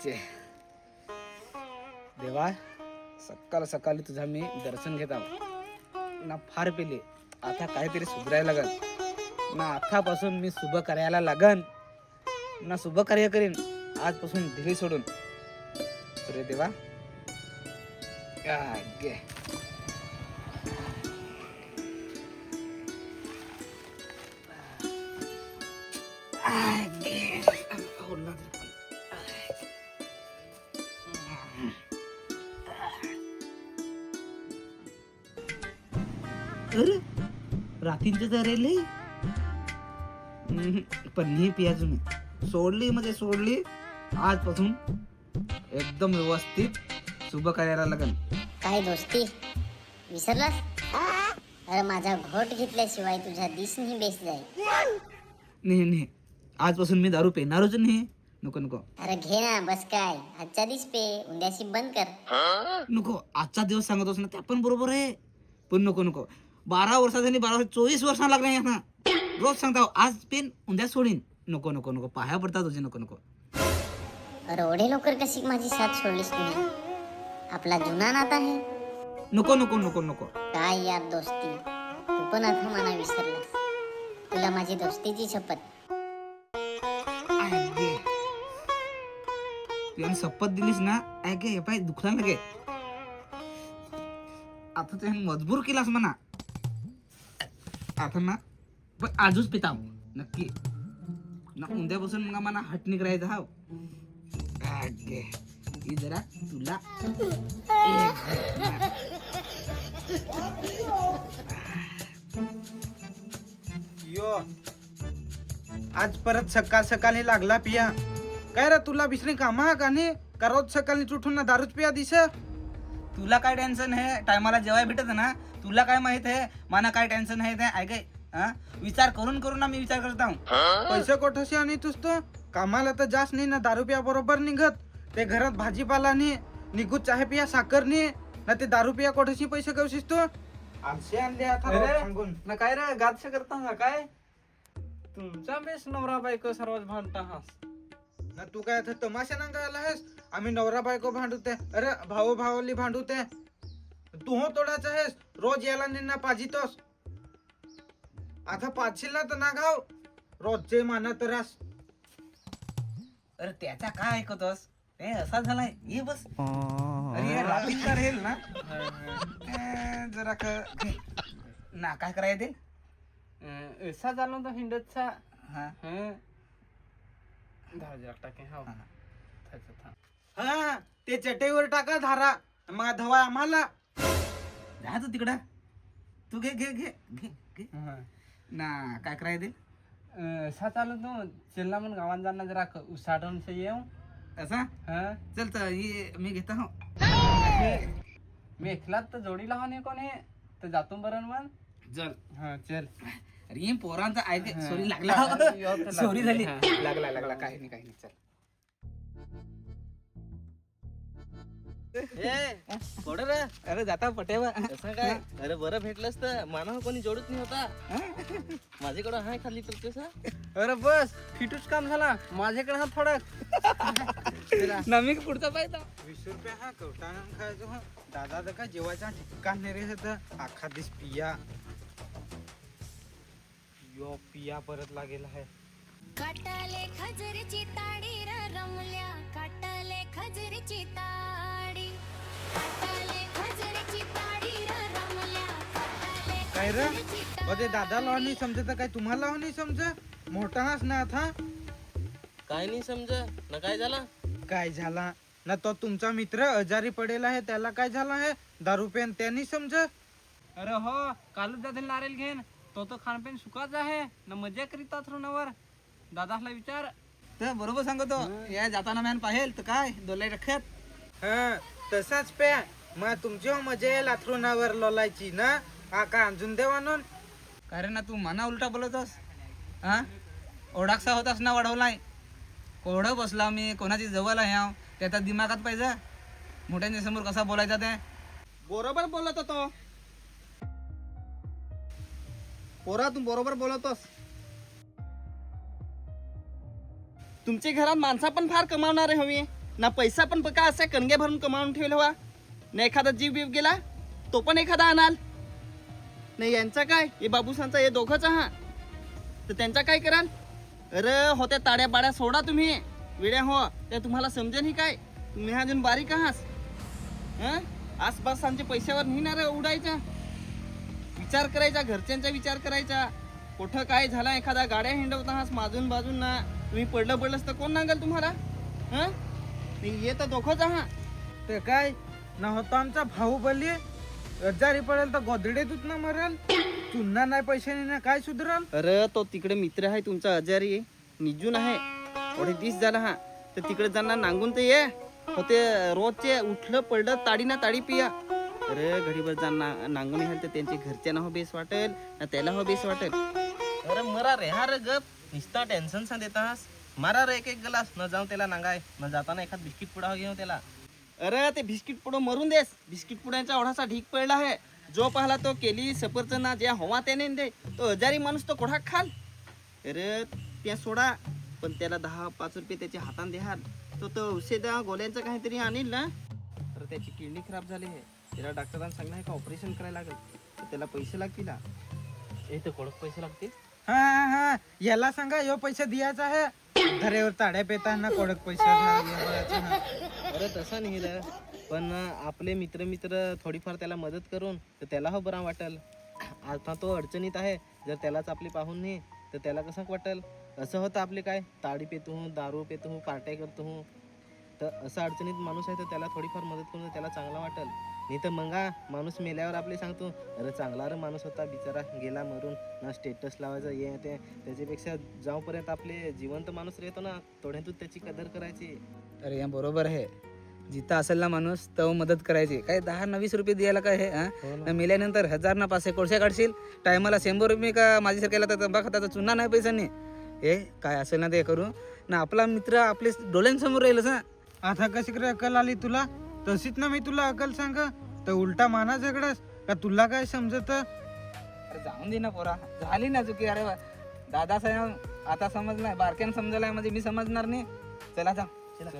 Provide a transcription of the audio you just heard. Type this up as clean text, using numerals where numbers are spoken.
चे देवा, सकाळ सकाळी तुझा मी दर्शन घेत आहो ना. फार पेले, आता काहीतरी सुधारायला लागन ना. आतापासून मी शुभ करायला लागन ना. शुभ कार्य करीन आजपासून ढिली सोडून. सूर्य देवा गे. अरे रात्रींचे जरेले पण नाही पियाच मी. सोडली म्हणजे सोडली. आजपासून एकदम व्यवस्थित शुभ करायला लागन. काय दोस्ती विसरलास? अरे माझा घोट घेतल्याशिवाय तुझा दिस नाही बेस जाईल. नाही नाही, आजपासून मी दारू पिणारच नाही. नको नको. अरे घे ना, बस काय आजच्या दिस पे, उद्याशी बंद कर. नको, आजचा दिवस सांगतोस ना, त्या पण बरोबर आहे. पण नको नको, 12 वर्षांनी 12 वर्ष 24 वर्षांना लागले ना. रोज सांगता आज पेन उद्या सोडीन. नको नको नको, पाया पडतात तुझे. नको नको. अरे एवढे लवकर कशी माझी साथ सोडलीस तुम्ही? आपला जुना नाता आहे. नको नको नको नको. काय यार दोस्ती, तू पण आता मला विसरलास. तुला माझी दोस्तीची शपथ. तू शपथ दिलीस ना, ऐके पाय दुखला लगे. आता ते मजबूर केलास म्हणा. आता ना पण आजच पिता नक्की ना. उद्यापासून मग मला हटणी करायचं. हाव ही जरा तुला यो आज परत सकाळ सकाळी लागला पिया. काय रे तुला बिसरी कामा का नाही? का रोज सकाळी उठून ना दारूच पिया दिस? तुला काय टेन्शन आहे? टायमाला जेवाय भेटत ना. तुला काय माहित आहे मला काय टेन्शन आहे ते? ऐक विचार करून करून ना मी विचार करत आहो. पैसे कोठशी आणि तुस तो कामाला तर जास्त नाही ना. दारू पिया बरोबर निघत. ते घरात भाजीपाला नाही निघूत, चहा पिया साखर नाही ना. ते दारू पिया कोठशी पैसे कवशीस तू? आलसे आणले आता रोज सांगून. ना काय रे गादश करता ना काय? तुमचा बेस नवरा बायको सर्वच भांडता हास ना. तू काय आता तमाशा ना करायला आहेस? आम्ही नवरा बायको भांडूते. अरे भाऊ भावली भांडूते. तू हो तोडाच आहेस. रोज याला निन्ना पाजितोस. आता पाचशील ना तर ना घाव रोजचे माना तरास. अरे त्याचा काय ऐकतोस? ते असा झालाय. ये बस. अरे रात्रीचा राहील ना. जरा ना काय करायचं ते? ऐसा झालो तो हिंडतचा. हा 10,000 टाके. हा हा ते चटईवर टाका धारा. मग धवा आम्हाला. जा तू तिकडं. तू घे घे घे घे घे ना. काय करायचं ते? ऐसा चालू तो चिल्ला म्हणून गावात जाणं जरा उसाटून से येऊ. असा हा चल तर ये मी घेतो. हो मी एकलाच तर जोडीला हा नाही कोणी तर जातो बरं मग. चल. हा चल. अरे पोरांचा ऐक हा. सोरी लागला. यो तर सोरी झाली. हा. लागला लागला. काही नाही काही नाही. चल. अरे जाता पटेवा. असं काय? अरे बरं भेटलंस तर माना कोणी जोडत नाही होता. माझ्याकडे हाय खाली तर कसं? अरे बस फिटूच काम झाला. माझ्याकडे हा थोडा नमी पुढचा पाहिजे. 20 रुपये हा कवटानं खायचो. हा दादा तर काय जेवायचा ठिकाण नाही रे. तर आखा दिस पिया. यो पिया परत लागेल आहे. काटाले खजरीची ताडी रमल्या. काटाले खजरीची ताडी. काटाले खजरीची ताडी रमल्या. काटाले काय रे? खजरीची अरे दादा लाव नाही समजत काय? तुम्हाला लाव नाही समज? मोठा हास ना आता. काय नाही समज ना. काय झाला? काय झाला ना? तो तुमचा मित्र आजारी पडेल आहे. त्याला काय झालं आहे? दारू पेन त्यांनी समज. अरे हो कालच जातील नारेल घेन. तो खानपेन सुकाच आहे ना. मजा करीतात रोनावर. दादाला विचार. तर बरोबर सांगतो. या जाताना मॅन पाहेल तर काय दोलाई रखत. हा तसाच पे. मग तुमची मजा येईल अथरुणावर लोलायची ना. हा का अंजून देवा आणून. कारण ना तू मना उलटा बोलतोस. हा ओढाकसा होतास ना वाढवलाय. कोरडं बसला मी कोणाची जवळ आहे. त्याचा दिमागात पाहिजे. मोठ्यांच्या समोर कसा बोलायचा ते. बरोबर बोलत होतो. पोरा तू बरोबर बोलतोस. तुमच्या घरात माणसा पण फार कमावणारे हवी. ना पैसा पण बघा असा कणगे भरून कमावून ठेवला वा ना एखादा जीव बीव गेला तो पण एखादा आणाल नाही. यांचा काय हे बाबूसांचा हे दोघंच हा तर त्यांचा काय कराल. अरे होत्या ताड्या बाड्या सोडा तुम्ही वेड्या हो त्या तुम्हाला समजेल ही काय. तुम्ही अजून बारीक आहात. आसपासांच्या पैशावर नाही ना रे उडायचा. विचार करायचा घरच्यांचा विचार करायचा. कुठं काय झाला एखादा गाड्या हिंडवत आहात माजून बाजून ना तुम्ही पडलंच तर कोण नांगल तुम्हाला. ये तर दोघंच आहात. ते काय ना होता आमचा भाऊ बली आजारी पडेल तर गोदडे ना मरेल. चुन्ना नाही पैशाने ना काय सुधरल. अरे तो तिकडे मित्र आहे तुमचा आजारी निजून आहे थोडे दिस झाला हा तर तिकडे जाणार नांगून तर ये होते रोजचे उठलं पडलं ताडी ना ताडी पिया. अरे घडीभर जाणार नांगून येईल तर त्यांच्या घरच्यांना हो बेस वाटेल ना त्याला हो बेस वाटेल. अरे मरा रे हा रे गप निस्ता टेन्शन सांग देतास. मारा रे एक ग्लास न जाऊन त्याला नांगाय न जाताना एखाद बिस्किट पुडा घेऊन त्याला. अरे ते बिस्किट पुडं मरून देस. बिस्किट पुड्यांचा ओढाचा ढीक पडला आहे. जो पाहला तो केली सफरचंद ज्या हवा त्याने दे तो आजारी माणूस तो कोठा खाल. अरे त्या सोडा पण त्याला 10-5 रुपये त्याच्या हाताने द्याल तो औषधा गोळ्यांचं काहीतरी आणील ना. तर त्याची किडनी खराब झाली आहे. त्याला डॉक्टरांनी सांगणार आहे का ऑपरेशन करायला लागेल तर त्याला पैसे लागतील. हे तर कडक पैसे लागतील. हा याला सांगा यो पैसे द्यायचा आहे. धरेवर ताड्या पेताना कोडक पैसे द्यायचा. अरे तसं नाही रे पण आपले मित्र थोडीफार त्याला मदत करून तर त्याला हो बरा वाटेल. आता तो अडचणीत आहे जर त्यालाच आपली पाहून नाही तर त्याला कसं वाटेल. असं होतं आपले काय ताडी पेतो हूँ दारू पेतो हूँ पार्ट्या करतो हूँ तर असं अडचणीत माणूस आहे तर त्याला थोडीफार मदत करून त्याला चांगला वाटेल. नाही तर मंगा माणूस मेल्यावर आपले सांगतो अरे चांगला रे माणूस होता बिचारा गेला मरून ना स्टेटस लावायचं ये ते त्याच्यापेक्षा जाऊपर्यंत आपले जिवंत माणूस राहतो ना थोड्यातून त्याची कदर करायची. अरे या बरोबर आहे. जिथं असेल ना माणूस तो मदत करायची. काय 10-20 रुपये द्यायला काय हे ना मेल्यानंतर 1000 ना 500 कोळशा काढशील टायमाला 100 रुपये का माझी सारख्याला तर तंबा खताचा चुना नाही पैसा नाही. हे काय असेल ना ते करू ना. आपला मित्र आपले डोळ्यांसमोर राहीलच ना. आता कशी करे अक्कल आली तुला. तशीच ना मी तुला अक्कल सांग तर उलटा माना झगडस का तुला काय समजत. अरे जाऊन दे ना पोरा झाली ना चुकी. अरे दादा साहेब आता समजलाय बारक्यानं समजलाय म्हणजे मी समजणार नाही. चला जा चला.